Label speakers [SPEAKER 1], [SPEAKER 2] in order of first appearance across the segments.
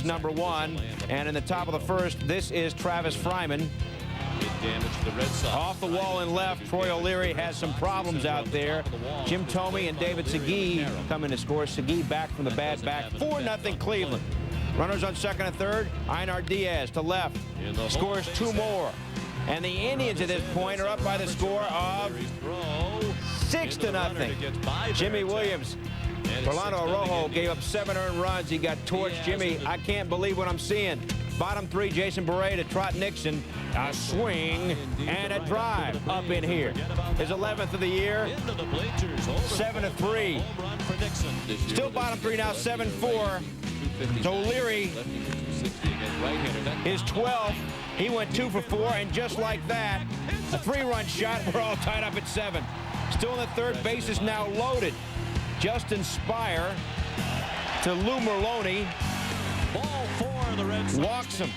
[SPEAKER 1] number 1. And in the top of the first, this is Travis Fryman. Off the wall in left, Troy O'Leary has some problems out there. Jim Thome and David Segui come in to score. Segui back from the bad back. 4-0 Cleveland. Runners on second and third. Einar Diaz to left. Scores 2 more. And the Indians at this point are up by the score of 6-0. Jimmy Williams. Orlando Arrojo gave up 7 earned runs. He got torched. Jimmy, I can't believe what I'm seeing. Bottom 3, Jason Beret to Trot Nixon. A swing and a drive up in here. His 11th of the year. 7-3. Still bottom 3 now, 7-4. So O'Leary, his 12th. He went 2 for 4, and just like that, a 3-run shot. We're all tied up at 7. Still in the third, base is now loaded. Justin Spire to Lou Merlone.
[SPEAKER 2] Ball 4, the Red Sox
[SPEAKER 1] walks him.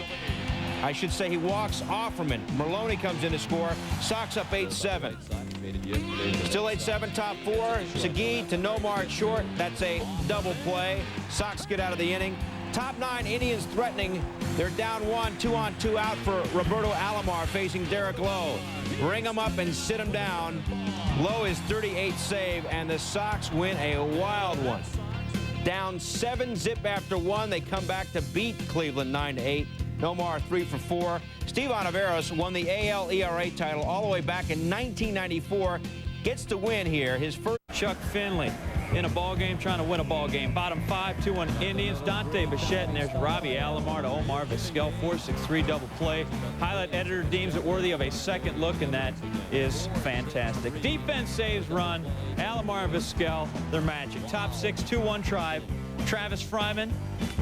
[SPEAKER 1] I should say he walks Offerman. Merlone comes in to score. Sox up 8-7. Still 8-7, top 4. Segui to Nomar at short. That's a double play. Sox get out of the inning. Top 9, Indians threatening. They're down 1, 2-on-2 out for Roberto Alomar facing Derek Lowe. Bring him up and sit him down. Lowe is 38 save, and the Sox win a wild one. Down 7 zip after 1. They come back to beat Cleveland 9-8. Nomar 3 for 4. Steve Oliveros won the AL ERA title all the way back in 1994. Gets the win here. His first.
[SPEAKER 2] Chuck Finley in a ball game, trying to win a ball game. Bottom 5, 2-1 Indians. Dante Bichette, and there's Robbie Alomar to Omar Vizquel. 4-6-3 double play. Highlight editor deems it worthy of a second look, and that is fantastic. Defense saves run. Alomar and Vizquel, they're magic. Top 6, 2-1 Tribe. Travis Fryman,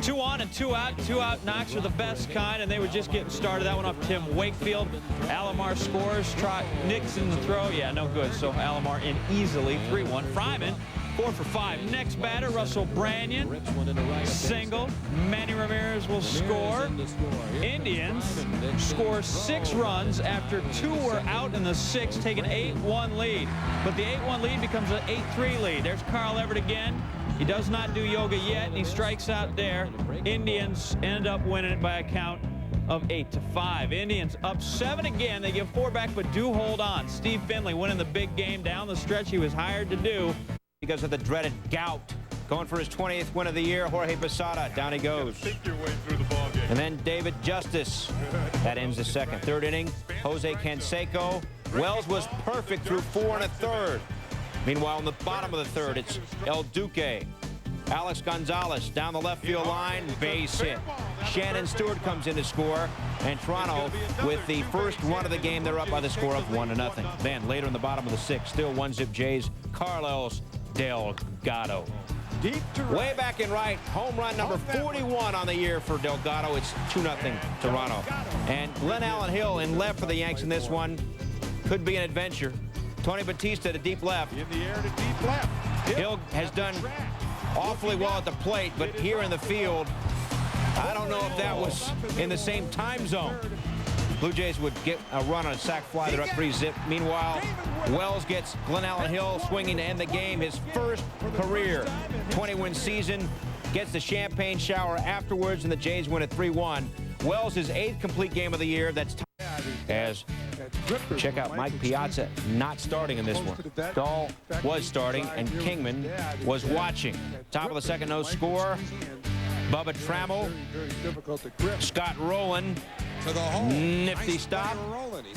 [SPEAKER 2] 2 on and 2 out. 2 out knocks are the best kind, and they were just getting started. That one off Tim Wakefield. Alomar scores. Nixon the throw. Yeah, no good. So Alomar in easily. 3-1. Fryman, 4 for 5. Next batter, Russell Branyan. Single. Manny Ramirez will score. Indians score 6 runs after 2 were out in the 6th, take an 8-1 lead. But the 8-1 lead becomes an 8-3 lead. There's Carl Everett again. He does not do yoga yet, and he strikes out there. Indians end up winning it by a count of 8-5. Indians up 7 again. They give 4 back, but do hold on. Steve Finley winning the big game down the stretch he was hired to do.
[SPEAKER 1] Because of the dreaded gout. Going for his 20th win of the year, Jorge Posada. Down he goes. And then David Justice. That ends the second. Third inning, Jose Canseco. Wells was perfect through 4 1/3. Meanwhile, in the bottom of the third, it's El Duque. Alex Gonzalez down the left field line, base hit. Shannon Stewart comes in to score, and Toronto, with the first run of the game, they're up by the score of 1-0. Then later in the bottom of the 6th, still 1-zip Jays, Carlos Delgado. Way back in right, home run number 41 on the year for Delgado. It's 2-0 Toronto. And Glenn Allen Hill in left for the Yanks in this one. Could be an adventure. Tony Batista to deep left.
[SPEAKER 3] In the air to deep left.
[SPEAKER 1] Hill has done awfully well at the plate, but here in the field, I don't know if that was in the same time zone. Blue Jays would get a run on a sac fly. They're up 3-zip. Meanwhile, Wells gets Glenn Allen Hill swinging to end the game. His first career 20-win season. Gets the champagne shower afterwards, and the Jays win at 3-1. Wells' his 8th complete game of the year. That's as check out Mike Piazza not starting in this one. Dahl was starting, and Kingman was watching. Top of the second, no score. Bubba Trammell, Scott Rowland, nifty stop,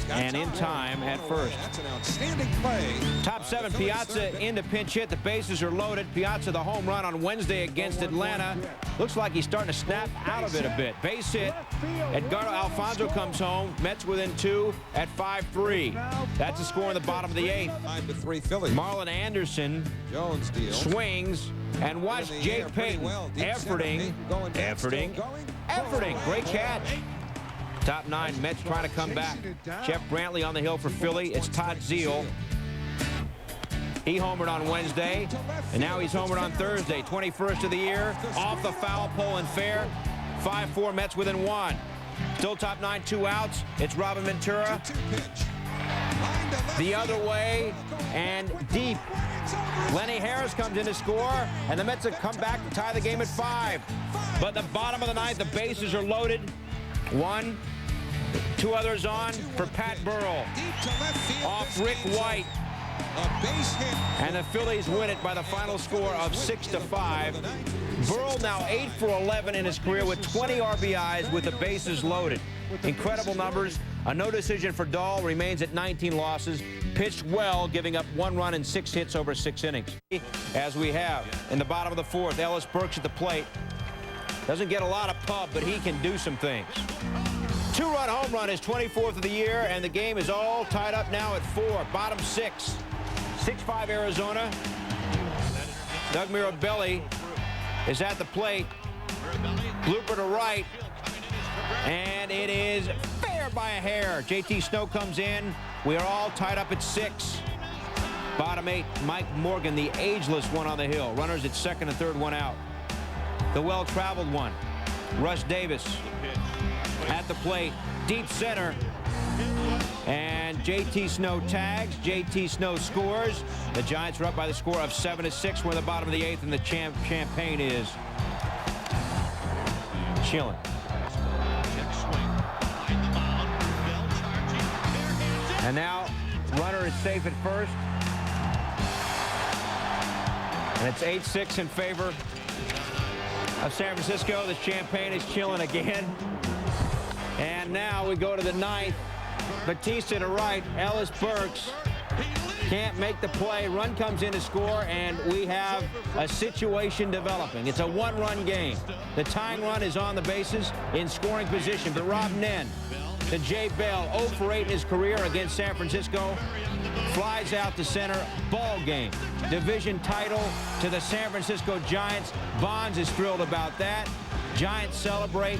[SPEAKER 1] and in time at first.
[SPEAKER 4] That's an outstanding play.
[SPEAKER 1] Top 7, Piazza into pinch hit. The bases are loaded. Piazza the home run on Wednesday against Atlanta. Looks like he's starting to snap out of it a bit. Base hit. Edgardo Alfonso comes home. Mets within 2 at 5-3. That's a score in the bottom of the 8th.
[SPEAKER 4] 5-3 Phillies.
[SPEAKER 1] Marlon Anderson swings, and watch Jay Payton efforting. Great catch. Top 9, Mets trying to come back. Jeff Brantley on the hill for Philly. It's Todd Zeile. He homered on Wednesday, and now he's homered on Thursday. 21st of the year, off the foul pole and fair. 5-4, Mets within 1. Still top 9, 2 outs. It's Robin Ventura.
[SPEAKER 4] 2-2 pitch.
[SPEAKER 1] the other way and deep. Lenny Harris comes in to score, and the Mets have come back to tie the game at 5. But the bottom of the ninth, the bases are loaded. 1, 2 others on for Pat Burrell. Off Rick White. And the Phillies win it by the final score of 6-5. Burrell now 8 for 11 in his career with 20 RBIs with the bases loaded. Incredible numbers. A no decision for Dahl, remains at 19 losses. Pitched well, giving up 1 run and 6 hits over 6 innings. As we have in the bottom of the 4th, Ellis Burks at the plate. Doesn't get a lot of pub, but he can do some things. 2-run home run, his 24th of the year, and the game is all tied up now at 4. Bottom 6. 6-5 Arizona. Doug Mirabelli is at the plate. Blooper to right. And it is fair by a hair. JT Snow comes in. We are all tied up at 6. Bottom 8, Mike Morgan, the ageless one on the hill. Runners at 2nd and 3rd, 1 out. The well-traveled one, Russ Davis at the plate. Deep center. And JT Snow tags. JT Snow scores. The Giants are up by the score of 7-6. We're at the bottom of the 8th, and the champagne is chilling. And now, runner is safe at first. And it's 8-6 in favor of San Francisco. The champagne is chilling again. And now we go to the 9th. Batista to right. Ellis Burks can't make the play. Run comes in to score, and we have a situation developing. It's a 1-run game. The tying run is on the bases in scoring position, but Rob Nen, the Jay Bell, 0 for 8 in his career against San Francisco, flies out to center. Ball game. Division title to the San Francisco Giants. Bonds is thrilled about that. Giants celebrate.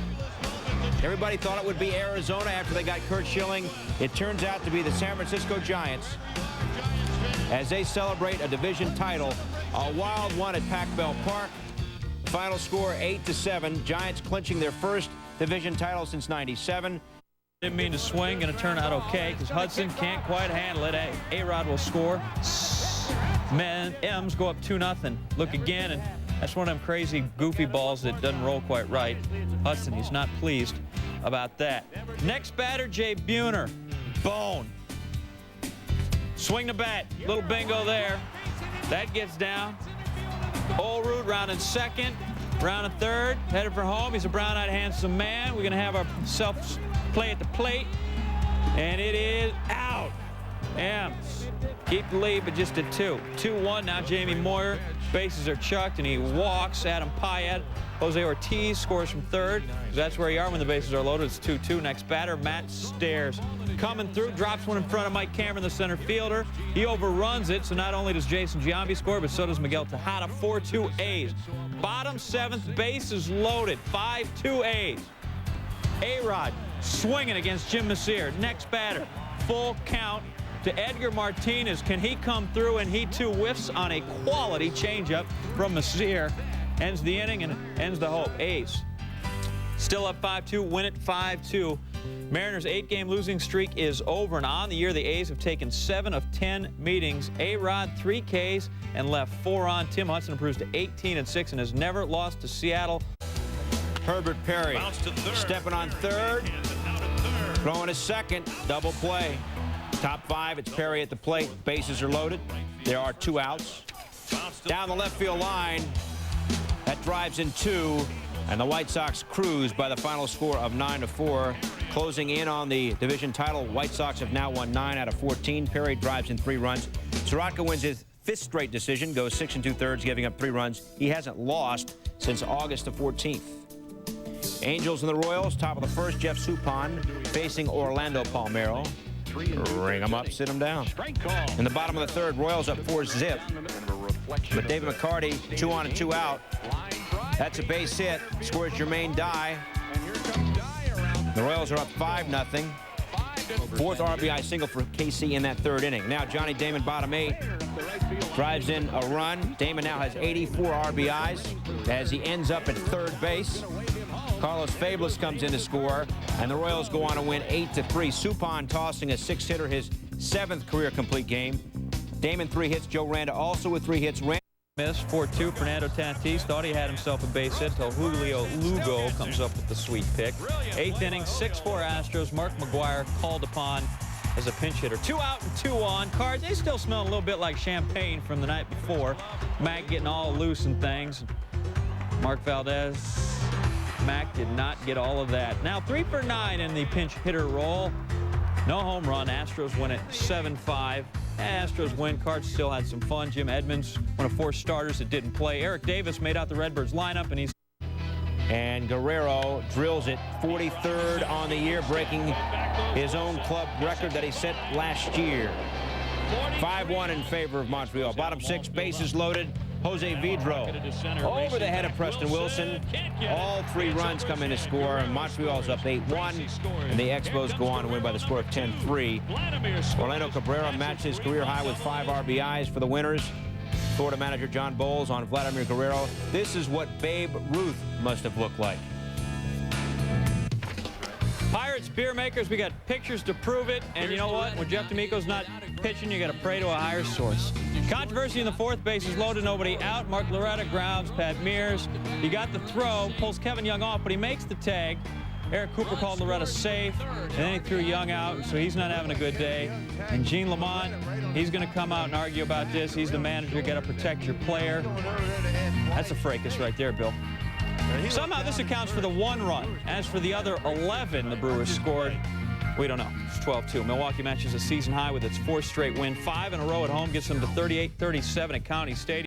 [SPEAKER 1] Everybody thought it would be Arizona after they got Curt Schilling. It turns out to be the San Francisco Giants as they celebrate a division title. A wild one at Pac-Bell Park. Final score 8-7. Giants clinching their first division title since '97.
[SPEAKER 2] Didn't mean to swing. Going to turn out okay because Hudson can't quite handle it. A-Rod will score. Man, M's go up 2-0. Look again, and that's one of them crazy, goofy balls that doesn't roll quite right. Hudson, he's not pleased about that. Next batter, Jay Buhner. Bone. Swing the bat. Little bingo there. That gets down. Old Root round in 2nd. Round in 3rd. Headed for home. He's a brown-eyed, handsome man. We're going to have ourselves play at the plate. And it is out. M's keep the lead, but just at 2. 2-1 now. Jamie Moyer. Bases are chucked, and he walks. Adam Payette. Jose Ortiz scores from 3rd. That's where you are when the bases are loaded. It's 2-2. Next batter, Matt Stairs. Coming through, drops one in front of Mike Cameron, the center fielder. He overruns it, so not only does Jason Giambi score, but so does Miguel Tejada. 4-2 A's. Bottom 7th, bases loaded. 5-2 A's. A-Rod swinging against Jim Messier. Next batter, full count to Edgar Martinez. Can he come through? And he too whiffs on a quality changeup from Messier. Ends the inning and ends the hope. A's still up 5-2, win it 5-2. Mariners' 8-game losing streak is over, and on the year the A's have taken 7 of 10 meetings. A-Rod 3 Ks and left 4 on. Tim Hudson improves to 18-6 and has never lost to Seattle.
[SPEAKER 1] Herbert Perry stepping on 3rd, throwing a 2nd, double play. Top 5, it's Perry at the plate. Bases are loaded. There are 2 outs. Down the left field line, that drives in 2, and the White Sox cruise by the final score of 9-4. Closing in on the division title, White Sox have now won 9 out of 14. Perry drives in 3 runs. Soroka wins his 5th straight decision, goes 6 2/3, giving up 3 runs. He hasn't lost since August the 14th. Angels and the Royals, top of the 1st, Jeff Suppan facing Orlando Palmeiro. Ring them up, sit them down. In the bottom of the 3rd, Royals up 4-zip. But David McCarty, 2 on and 2 out. That's a base hit. Scores Jermaine Dye. The Royals are up 5-0. 4th RBI single for KC in that 3rd inning. Now Johnny Damon, bottom 8, drives in a run. Damon now has 84 RBIs as he ends up at 3rd base. Carlos Fabulous comes in to score, and the Royals go on to win 8-3. Suppan tossing a 6-hitter, his 7th career complete game. Damon 3 hits. Joe Randa also with 3 hits.
[SPEAKER 2] Miss 4-2. Fernando Tatis thought he had himself a base hit until Julio Lugo comes up with the sweet pick. 8th inning, 6-4 Astros. Mark McGwire called upon as a pinch hitter. 2 out and 2 on. Cards, they still smell a little bit like champagne from the night before. Mac getting all loose and things. Mark Valdez. Mac did not get all of that. Now 3 for 9 in the pinch hitter role. No home run. Astros win it 7-5. Astros win. Cards still had some fun. Jim Edmonds, one of 4 starters that didn't play. Eric Davis made out the Redbirds lineup, and he's...
[SPEAKER 1] And Guerrero drills it 43rd on the year, breaking his own club record that he set last year. 5-1 in favor of Montreal. Bottom 6, bases loaded. Jose Vidro over the head of Preston Wilson. All 3 runs come in to score, and Montreal's up 8-1, and the Expos go on to win by the score of 10-3. Orlando Cabrera matched his career high with 5 RBIs for the winners. Florida manager John Bowles on Vladimir Guerrero. This is what Babe Ruth must have looked like.
[SPEAKER 2] Pirates beer makers, we got pictures to prove it, and you know what? When Jeff D'Amico's not pitching, you got to pray to a higher source. Controversy in the 4th, bases loaded, nobody out. Mark Loretta grounds Pat Mears. He got the throw, pulls Kevin Young off, but he makes the tag. Eric Cooper called Loretta safe, and then he threw Young out, so he's not having a good day. And Gene Lamont, he's going to come out and argue about this. He's the manager. You got to protect your player. That's a fracas right there, Bill. Somehow this accounts for the 1 run. As for the other 11 the Brewers scored, we don't know. It's 12-2. Milwaukee matches a season high with its 4th straight win. 5 in a row at home gets them to 38-37 at County Stadium.